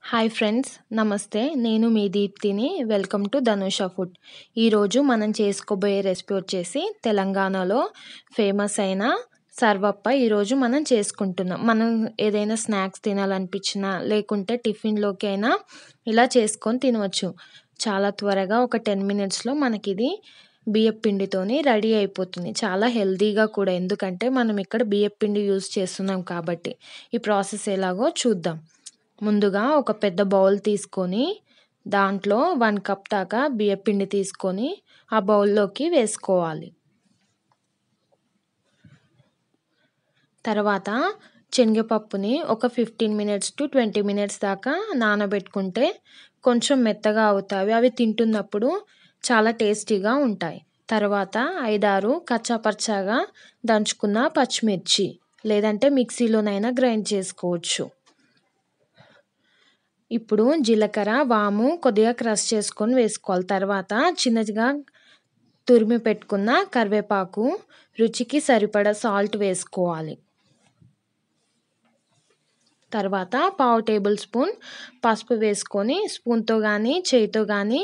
Hi friends, నమస్తే. నేను మీ దీప్తిని. Welcome to Dhanusha food. ఈరోజు మనం చేసుకోబోయే రెసిపీ వచ్చేసి తెలంగాణలో ఫేమస్ అయిన సర్వప్ప ఈరోజు మనం చేసుకుంటున్నాం. మనం ఏదైనా స్నాక్స్ తినాలనిపించినా లేకుంటే టిఫిన్లోకి అయినా ఇలా చేసుకొని తినవచ్చు. చాలా త్వరగా ఒక 10 మినిట్స్లో మనకి ఇది బియ్యపు పిండితోని రెడీ అయిపోతుంది. చాలా హెల్తీగా కూడా, ఎందుకంటే మనం ఇక్కడ బియ్యపు పిండి యూజ్ చేస్తున్నాం కాబట్టి. ఈ ప్రాసెస్ ఎలాగో చూద్దాం. ముందుగా ఒక పెద్ద బౌల్ తీసుకొని దాంట్లో 1 కప్ దాకా బియ్యపిండి తీసుకొని ఆ బౌల్లోకి వేసుకోవాలి. తర్వాత శనగపప్పుని ఒక 15 మినిట్స్ టు 20 మినిట్స్ దాకా నానబెట్టుకుంటే కొంచెం మెత్తగా అవుతాయి. అవి తింటున్నప్పుడు చాలా టేస్టీగా ఉంటాయి. తర్వాత 5-6 కచ్చాపచ్చాగా దంచుకున్న పచ్చిమిర్చి, లేదంటే మిక్సీలోనైనా గ్రైండ్ చేసుకోవచ్చు. ఇప్పుడు జీలకర్ర, వాము కొద్దిగా క్రష్ చేసుకొని వేసుకోవాలి. తర్వాత చిన్నగా తురిమి పెట్టుకున్న కరివేపాకు, రుచికి సరిపడా సాల్ట్ వేసుకోవాలి. తర్వాత 1/2 టేబుల్ స్పూన్ పసుపు వేసుకొని స్పూన్తో కానీ చేయితో కానీ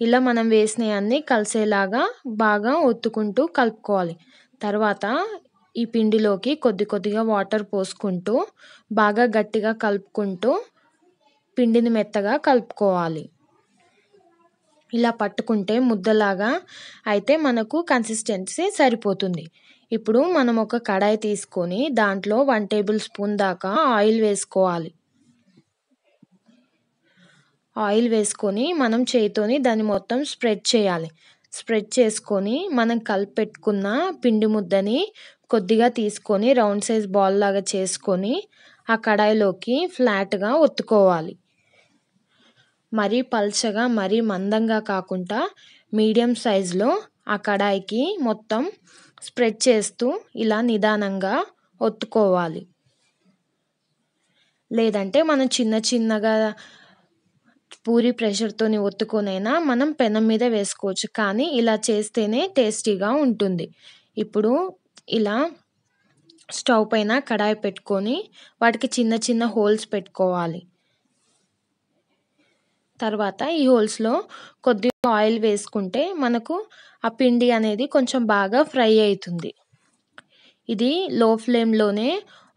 ఇలా మనం వేసినవన్నీ కలిసేలాగా బాగా ఒత్తుకుంటూ కలుపుకోవాలి. తర్వాత ఈ పిండిలోకి కొద్దిగా వాటర్ పోసుకుంటూ బాగా గట్టిగా కలుపుకుంటూ పిండిని మెత్తగా కలుపుకోవాలి. ఇలా పట్టుకుంటే ముద్దలాగా అయితే మనకు కన్సిస్టెన్సీ సరిపోతుంది. ఇప్పుడు మనం ఒక కడాయి తీసుకొని దాంట్లో 1 టేబుల్ స్పూన్ దాకా ఆయిల్ వేసుకోవాలి. ఆయిల్ వేసుకొని మనం చేయితోని దాన్ని మొత్తం స్ప్రెడ్ చేయాలి. స్ప్రెడ్ చేసుకొని మనం కలిపెట్టుకున్న పిండి ముద్దని కొద్దిగా తీసుకొని రౌండ్ సైజ్ బాల్ లాగా చేసుకొని ఆ కడాయిలోకి ఫ్లాట్గా ఒత్తుకోవాలి. మరీ పల్చగా మరీ మందంగా కాకుండా మీడియం సైజులో ఆ కడాయికి మొత్తం స్ప్రెడ్ చేస్తూ ఇలా నిదానంగా ఒత్తుకోవాలి. లేదంటే మనం చిన్నగా పూరి ప్రెషర్తోని ఒత్తుకొనైనా మనం పెనం మీద వేసుకోవచ్చు, కానీ ఇలా చేస్తేనే టేస్టీగా ఉంటుంది. ఇప్పుడు ఇలా స్టవ్ పైన కడాయి పెట్టుకొని వాటికి చిన్న హోల్స్ పెట్టుకోవాలి. తర్వాత ఈ హోల్స్లో కొద్దిగా ఆయిల్ వేసుకుంటే మనకు ఆ పిండి అనేది కొంచెం బాగా ఫ్రై అవుతుంది. ఇది లో ఫ్లేమ్లోనే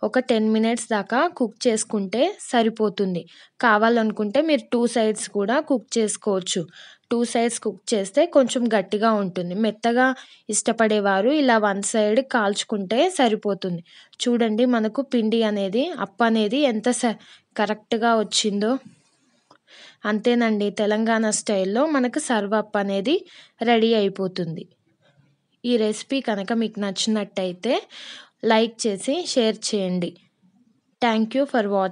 ఒక 10 మినిట్స్ దాకా కుక్ చేసుకుంటే సరిపోతుంది. కావాలనుకుంటే మీరు 2 సైడ్స్ కూడా కుక్ చేసుకోవచ్చు. 2 సైడ్స్ కుక్ చేస్తే కొంచెం గట్టిగా ఉంటుంది. మెత్తగా ఇష్టపడేవారు ఇలా 1 సైడ్ కాల్చుకుంటే సరిపోతుంది. చూడండి, మనకు పిండి అనేది అనేది ఎంత కరెక్ట్గా వచ్చిందో. అంతేనండి, తెలంగాణ స్టైల్లో మనకు సర్వప్ప అనేది రెడీ అయిపోతుంది. ఈ రెసిపీ కనుక మీకు నచ్చినట్టయితే లైక్ చేసి షేర్ చేయండి. Thank you for watching.